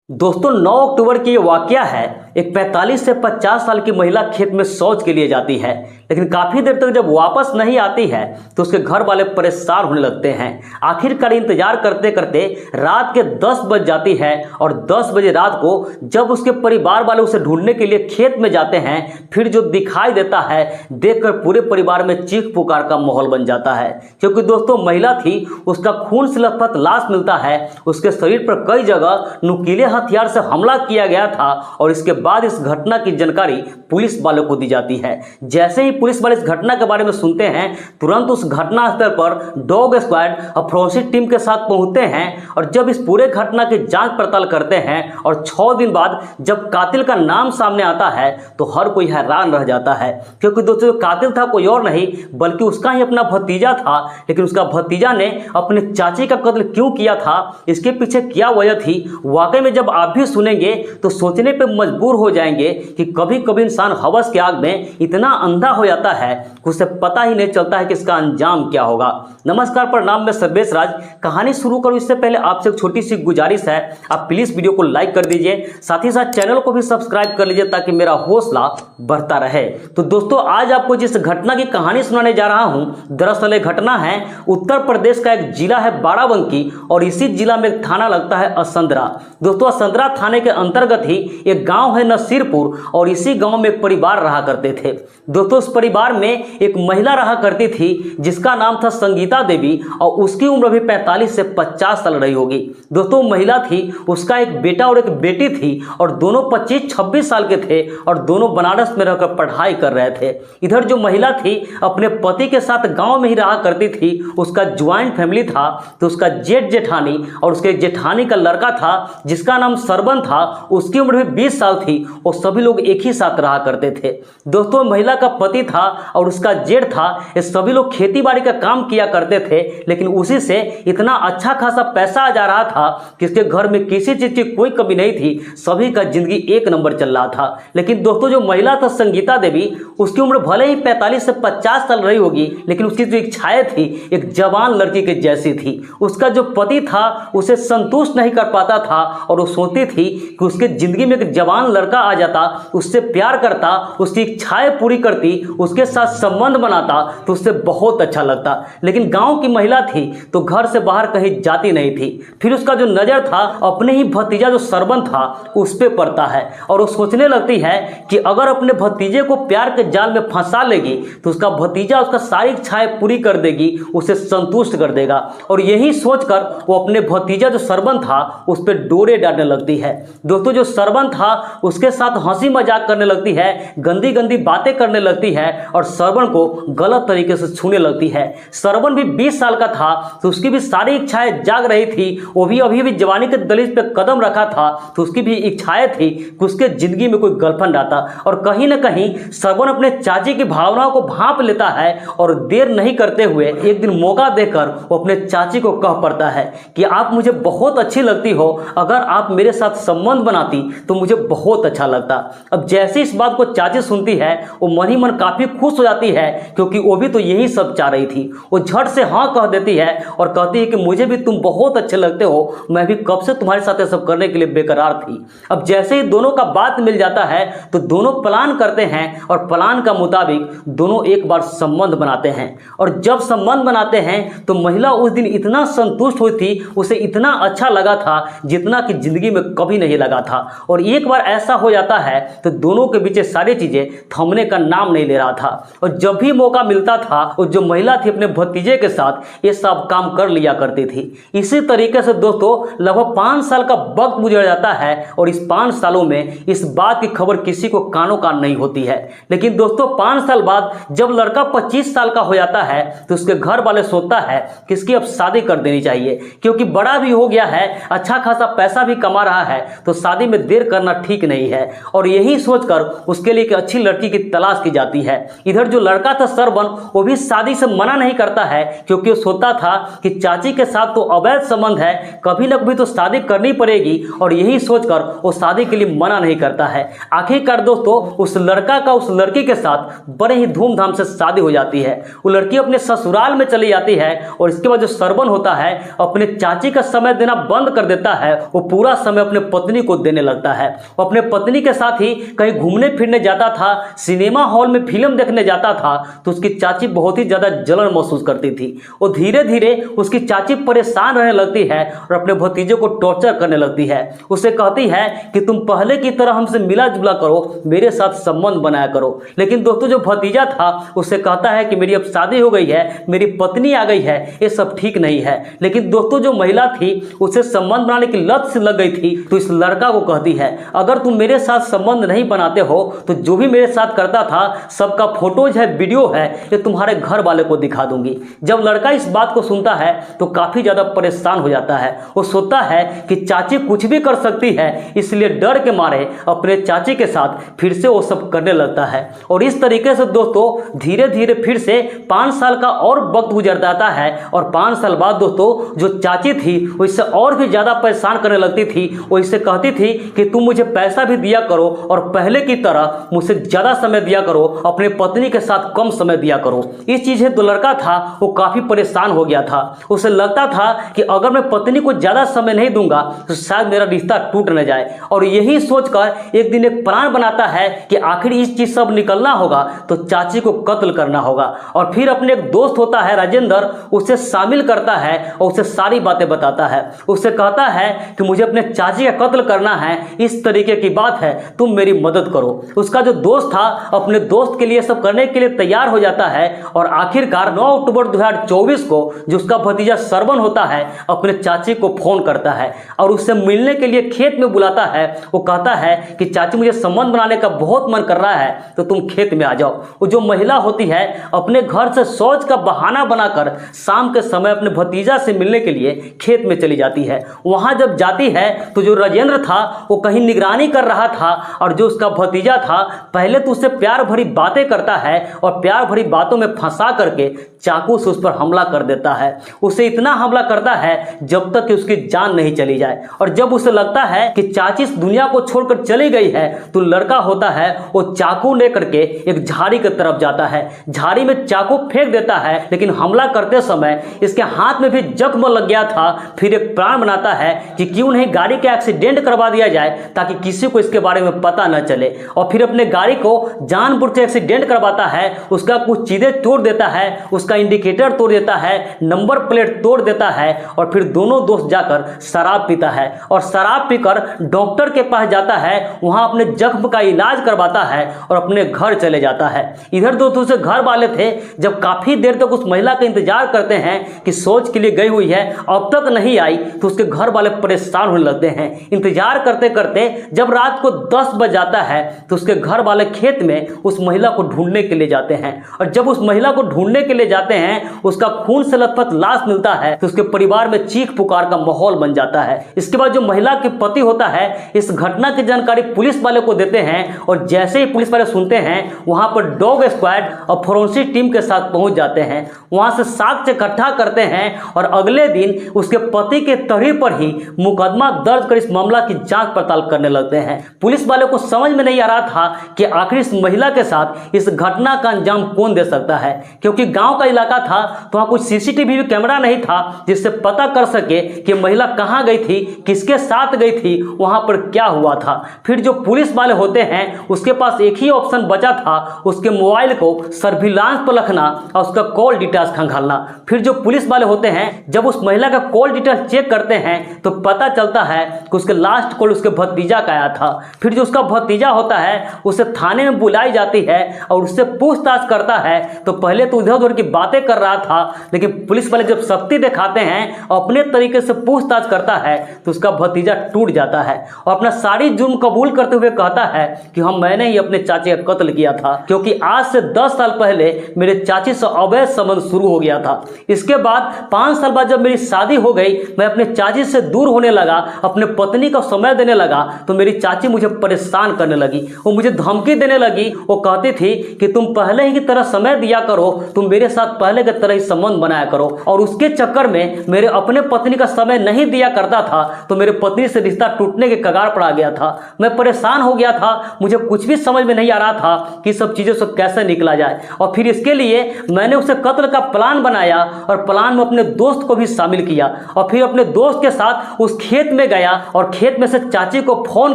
दोस्तों 9 अक्टूबर की ये वाकया है। एक 45 से 50 साल की महिला खेत में शौच के लिए जाती है, लेकिन काफी देर तक जब वापस नहीं आती है तो उसके घर वाले परेशान होने लगते हैं। आखिरकार इंतजार करते करते रात के 10 बज जाती है और 10 बजे रात को जब उसके परिवार वाले उसे ढूंढने के लिए खेत में जाते हैं, फिर जो दिखाई देता है देखकर पूरे परिवार में चीख पुकार का माहौल बन जाता है। क्योंकि दोस्तों महिला थी, उसका खून से लथपथ लाश मिलता है, उसके शरीर पर कई जगह नुकीले हथियार से हमला किया गया था और इसके बाद इस घटना की जानकारी पुलिस वालों को दी जाती है। जैसे ही पुलिस वाले इस घटना के बारे में सुनते हैं, तुरंत उस घटना स्थल पर डॉग स्क्वाड और फोरेंसिक टीम के साथ पहुंचते हैं और जब इस पूरे घटना की जांच पड़ताल करते हैं और 6 दिन बाद जब कातिल का नाम सामने आता है तो हर कोई हैरान रह जाता है। क्योंकि दोस्तों जो कातिल था कोई और नहीं बल्कि उसका ही अपना भतीजा था। लेकिन उसका भतीजा ने अपने चाची का कत्ल क्यों किया था, इसके पीछे क्या वजह थी, वाकई में जब आप भी सुनेंगे तो सोचने पे मजबूर हो जाएंगे कि कभी कभी इंसान हवस के आग में इतना अंधा हो जाता है कि उसे पता ही नहीं चलता है कि इसका अंजाम क्या होगा। नमस्कार, प्रणाम, मैं सर्वेश राज। कहानी शुरू करूं इससे पहले आपसे एक छोटी सी गुजारिश है, आप प्लीज वीडियो को लाइक कर दीजिए, साथ ही साथ चैनल को भी सब्सक्राइब कर लीजिए ताकि मेरा हौसला बढ़ता रहे। तो दोस्तों आज आपको जिस घटना की कहानी सुनाने जा रहा हूं, दरअसल ये घटना है उत्तर प्रदेश का एक जिला है बाराबंकी और इसी जिला में एक थाना लगता है असंदरा। दोस्तों असंदरा थाने के अंतर्गत ही एक गांव है नसीरपुर और इसी गांव में एक परिवार रहा करते थे। दोस्तों उस परिवार में एक महिला रहा करती थी जिसका नाम था संगीता देवी और उसकी उम्र भी 45 से 50 साल रही होगी। दोस्तों महिला थी, उसका एक बेटा और एक बेटी थी और दोनों 25-26 साल के थे और दोनों बनारस में रहकर पढ़ाई कर रहे थे। इधर जो महिला थी अपने पति के साथ गांव में ही रहा करती थी। उसका ज्वाइंट फैमिली था, तो उसका जेठ जेठानी और उसके जेठानी का लड़का था जिसका नाम सरवन था, उसकी उम्र भी 20 साल थी और सभी लोग एक ही साथ रहा करते थे। दोस्तों महिला का पति था और उसका जेठ था, ये सभी लोग खेती बाड़ी का काम किया करते थे, लेकिन उसी से इतना अच्छा खासा पैसा आ जा रहा था कि इसके घर में किसी चीज की कोई कमी नहीं थी, सभी का जिंदगी एक नंबर चल रहा था। लेकिन दोस्तों जो महिला था संगीता देवी, उसकी उम्र भले ही 45 से 50 साल रही होगी, लेकिन उसकी जो इच्छाएं थी एक जवान लड़की के जैसी थी। उसका जो पति था उसे संतुष्ट नहीं कर पाता था और वो सोचती थी कि उसके जिंदगी में एक जवान लड़का आ जाता, उससे प्यार करता, उसकी इच्छाएं पूरी करती, उसके साथ संबंध बनाता तो उससे बहुत अच्छा लगता। लेकिन गांव की महिला थी तो घर से बाहर कहीं जाती नहीं थी। फिर उसका जो नजर था अपने ही भतीजा जो सरवन था उस पे पड़ता है और वो सोचने लगती है कि अगर अपने भतीजे को प्यार के जाल में फंसा लेगी तो उसका भतीजा उसका सारी इच्छाएं पूरी कर देगी, उसे संतुष्ट कर देगा। और यही सोचकर वो अपने भतीजा जो सरवन था उस पर डोरे डालने लगती है। दोस्तों जो सरवन था उसके साथ हंसी मजाक करने लगती है, गंदी गंदी बातें करने लगती है और सरवन को गलत तरीके से छूने लगती है। सरवन भी 20 साल का था तो उसकी भी सारी इच्छाएं जाग रही थी, वो भी अभी भी जवानी के दहलीज पे कदम रखा था, तो उसकी भी इच्छाएं थी कि उसके जिंदगी में कोई गर्लफ्रेंड आता। और कहीं ना कहीं सरवन अपने चाची की भावनाओं को भांप लेता है और देर नहीं करते हुए एक दिन मौका देकर वो अपने चाची को कह पड़ता है कि आप मुझे बहुत अच्छी लगती हो, अगर आप मेरे साथ संबंध बनाती तो मुझे बहुत अच्छा लगता। अब जैसे इस बात को चाची सुनती है वो मन ही मन काफी खुश हो जाती है, क्योंकि वो भी तो यही सब चाह रही थी। वो झट से हाँ कह देती है और कहती है कि मुझे भी तुम बहुत अच्छे लगते हो, मैं भी कब से तुम्हारे साथ सब करने के लिए बेकरार थी। अब जैसे ही दोनों का बात मिल जाता है तो दोनों प्लान करते हैं और प्लान का मुताबिक दोनों एक बार संबंध बनाते हैं। और जब संबंध बनाते हैं तो महिला उस दिन इतना संतुष्ट हुई थी, उसे इतना अच्छा लगा था जितना कि जिंदगी में कभी नहीं लगा था। और एक बार ऐसा हो जाता है तो दोनों के बीच सारी चीजें थमने का नाम नहीं ले रहा था और जब भी मौका मिलता था और जो महिला थी अपने भतीजे के साथ ये सब काम कर लिया करती थी। इसी तरीके से दोस्तों लगभग 5 साल का वक्त गुजर जाता है और इस 5 सालों में इस बात की खबर किसी को कानों कान नहीं होती है। लेकिन दोस्तों 5 साल बाद जब लड़का 25 साल का हो जाता है तो उसके घर वाले सोचता है कि इसकी अब शादी कर देनी चाहिए, क्योंकि बड़ा भी हो गया है, अच्छा खासा पैसा भी कमा रहा है, तो शादी में देर करना ठीक नहीं है और यही सोचकर उसके लिए एक अच्छी लड़की की तलाश की जाती है। इधर जो लड़का था सरवन, वो भी शादी से मना नहीं करता है क्योंकि वो सोचता था कि चाची के साथ तो अवैध संबंध है, कभी न कभी तो शादी करनी पड़ेगी और यही सोचकर वो शादी के लिए मना नहीं करता है। आखिरकार दोस्तों उस लड़का का उस लड़की के साथ बड़े ही धूमधाम से शादी हो जाती है। वो लड़की अपने ससुराल में चली जाती है और इसके बाद जो सरवन होता है अपने चाची का समय देना बंद कर देता है। वो पूरा समय अपने पत्नी को देने लगता है। वो अपने पत्नी के साथ ही कहीं घूमने फिरने जाता था, सिनेमा हॉल में फिल्म देखने जाता था, तो उसकी चाची बहुत ही ज्यादा जलन महसूस करती थी। वो धीरे धीरे उसकी चाची परेशान रहने लगती है और अपने भतीजे को टॉर्चर करने लगती है। उसे कहती है कि तुम पहले की तरह हमसे मिला जुला करो, मेरे साथ संबंध बनाया करो। लेकिन दोस्तों जो भतीजा था उससे कहता है कि मेरी अब शादी हो गई है, मेरी पत्नी आ गई है, ये सब ठीक नहीं है। लेकिन दोस्तों जो महिला थी उसे संबंध बनाने की लत से लग गई थी, तो इस लड़का को कहती है अगर तुम मेरे साथ संबंध नहीं बनाते हो तो जो भी मेरे साथ करता था सबका फोटोज है, वीडियो है, ये तुम्हारे घर वाले को दिखा दूंगी। जब लड़का इस बात को सुनता है तो काफी ज्यादा परेशान हो जाता है। वो सोचता है कि चाची कुछ भी कर सकती है, इसलिए डर के मारे अपने चाची के साथ फिर से वो सब करने लगता है। और इस तरीके से दोस्तों धीरे धीरे फिर से 5 साल का और वक्त गुजर जाता है और 5 साल बाद दोस्तों जो चाची थी वो इससे और भी ज्यादा परेशान करने लगती थी। वो इससे कहती थी कि तुम मुझे पैसा भी दिया करो और पहले की तरह मुझसे ज्यादा समय दिया करो, अपने पत्नी के साथ कम समय दिया करो। इस चीज से जो लड़का था वो काफी परेशान हो गया था। उसे लगता था कि अगर मैं पत्नी को ज्यादा समय नहीं दूंगा तो शायद मेरा रिश्ता टूट न जाए। और यही सोचकर एक दिन एक प्लान बनाता है कि आखिर इस चीज सब निकलना होगा तो चाची को कत्ल करना होगा। और फिर अपने एक दोस्त होता है राजेंद्र, उसे शामिल करता है और उसे सारी बातें बताता है। उससे कहता है कि मुझे अपने चाची का कत्ल करना है, इस तरीके की बात है, तुम मेरी मदद करो। उसका जो दोस्त था अपने दोस्त के लिए सब करने के लिए तैयार हो जाता है और आखिरकार 9 अक्टूबर 2024 को जो उसका भतीजा सरवन होता है अपने चाची को फोन करता है और उससे मिलने के लिए खेत में बुलाता है। वो कहता है कि चाची मुझे संबंध बनाने का बहुत मन कर रहा है तो तुम खेत में आ जाओ। वो जो महिला होती है अपने घर से शौच का बहाना बनाकर शाम के समय अपने भतीजा से मिलने के लिए खेत में चली जाती है। वहां जब जाती है तो जो राजेंद्र था वो कहीं निगरानी कर रहा था और जो उसका भतीजा था पहले तो उससे प्यार भरी बातें करता है और प्यार भरी बातों में फंसा करके चाकू से उस पर हमला कर देता है। उसे इतना हमला करता है जब तक कि उसकी जान नहीं चली जाए। और जब उसे लगता है कि चाची इस दुनिया को छोड़कर चली गई है तो लड़का होता है वो चाकू लेकर के एक झाड़ी की तरफ जाता है, झाड़ी में चाकू फेंक देता है। लेकिन हमला करते समय इसके हाथ में भी जख्म लग गया था। फिर एक प्लान बनाता है कि क्यों नहीं गाड़ी का एक्सीडेंट करवा दिया जाए ताकि किसी को इसके बारे में पता न चले। और फिर अपने गाड़ी को जानबूझ के एक्सीडेंट करवाता है, उसका कुछ चीजें तोड़ देता है, उसका इंडिकेटर तोड़ देता है, नंबर प्लेट तोड़ देता है और फिर दोनों दोस्त जाकर शराब पीता है और शराब पीकर डॉक्टर के पास जाता है, वहां अपने जख्म का इलाज करवाता है और अपने घर चले जाता है। इधर दोस्तों से घर वाले थे जब काफी देर तक उस महिला का इंतजार करते हैं कि शौच के लिए गई हुई है अब तक नहीं आई तो उसके घर वाले परेशान होने लगते हैं। इंतजार करते करते जब रात को 10 बज जाता है तो उसके घर वाले खेत में उस महिला को ढूंढने के लिए जाते हैं और जब उस महिला को ढूंढने के लिए जाते हैं उसका खून से लथपथ लाश मिलता है तो उसके परिवार में चीख पुकार का माहौल बन जाता है। इसके बाद जो महिला के पति होता है इस घटना की जानकारी पुलिस वाले को देते हैं और जैसे ही पुलिस वाले सुनते हैं वहां पर डॉग स्क्वाड और फोरेंसिक टीम के साथ पहुंच जाते हैं। वहां से साक्ष्य इकट्ठा करते हैं और अगले दिन उसके पति के तहरीर पर ही मुकदमा दर्ज कर इस मामला की जांच पड़ताल करने लगते हैं। पुलिस वाले को समझ में नहीं आ रहा था कि आखिर इस महिला के साथ इस घटना का अंजाम कौन दे सकता है, क्योंकि गांव का इलाका था तो वहां कुछ सीसीटीवी कैमरा नहीं था जिससे पता कर सके कि महिला कहां गई थी, किसके साथ गई थी, वहां पर क्या हुआ था। फिर जो पुलिस वाले होते हैं उसके पास एक ही ऑप्शन बचा था, उसके मोबाइल को सर्विलांस पर रखना और उसका कॉल डिटेल्स खंगालना। फिर जो पुलिस वाले होते हैं जब उस महिला का कॉल डिटेल्स चेक करते हैं तो पता चलता है कि उसके लास्ट कॉल उसके भतीजा का आया था। फिर जो उसका भतीजा होता है उसे थाने में बुलाई जाती है और उससे पूछताछ करता है तो पहले तो इधर उधर की बातें कर रहा था, लेकिन पुलिस वाले जब सख्ती दिखाते हैं अपने तरीके से पूछताछ करता है तो उसका भतीजा टूट जाता है और अपना सारी जुर्म कबूल करते हुए कहता है कि हम मैंने ही अपने चाची का कत्ल किया था, क्योंकि आज से 10 साल पहले मेरे चाची से अवैध संबंध शुरू हो गया था। इसके बाद 5 साल बाद जब मेरी शादी हो गई, मैं अपने चाची से दूर होने लगा, अपने पत्नी का समय देने लगा, तो मेरी चाची मुझे परेशान करने लगी, वो मुझे धमकी देने लगी। वो कहती थी कि तुम पहले ही की तरह समय दिया करो, तुम मेरे साथ पहले की तरह ही संबंध बनाया करो। और उसके चक्कर में मेरे अपने पत्नी का समय नहीं दिया करता था तो मेरे पत्नी से रिश्ता टूटने के कगार पर आ गया था। मैं परेशान हो गया था, मुझे कुछ भी समझ में नहीं आ रहा था कि सब चीज़ों से कैसे निकला जाए। और फिर इसके लिए मैंने उसे कत्ल का प्लान बनाया और प्लान में अपने दोस्त को भी शामिल किया। और फिर अपने दोस्त के साथ उस खेत में गया और खेत में से चाची को फोन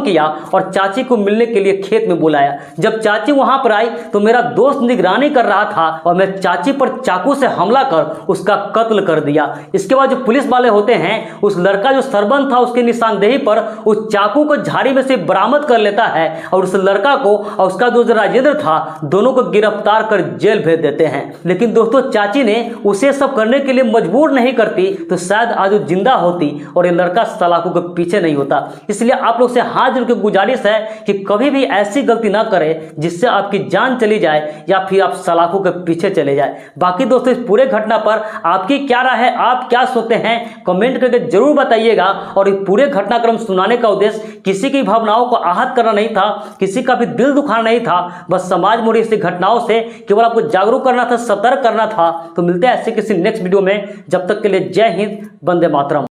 किया और चाची को मिलने के लिए खेत में बुलाया। जब चाची वहां पर आई तो मेरा दोस्त निगरानी कर रहा था और मैं चाची पर चाकू से हमला कर उसका कत्ल कर दिया। इसके बाद जो पुलिस वाले होते हैं, उस लड़का जो सरबंद था उसकी निशानदेही पर उस चाकू को झाड़ी में से बरामद कर लेता है और उस लड़का को और उसका दोस्त राजेंद्र था, दोनों को गिरफ्तार कर जेल भेज देते हैं। लेकिन दोस्तों, चाची ने उसे सब करने के लिए मजबूर नहीं करती तो शायद आज वो जिंदा होती और ये लड़का सलाखों के पीछे नहीं होता। इसलिए आप लोग से हाथ जोड़ के गुजारिश है कि कभी भी ऐसी गलती ना करें जिससे आपकी जान चली जाए या फिर आप सलाखों के पीछे चले जाए। बाकी दोस्तों, इस पूरे घटना पर आपकी क्या राय है, आप क्या सोचते हैं, कमेंट करके जरूर बताइएगा। और इस पूरे घटनाक्रम सुनाने का उद्देश्य किसी की भावनाओं को आहत करना नहीं था, किसी का भी दिल दुखाना नहीं था, बस समाज में ऐसी घटनाओं से केवल आपको जागरूक करना था, सतर्क करना था। तो मिलते हैं ऐसे किसी नेक्स्ट वीडियो में, जब तक के लिए जय हिंद, वंदे मातरम।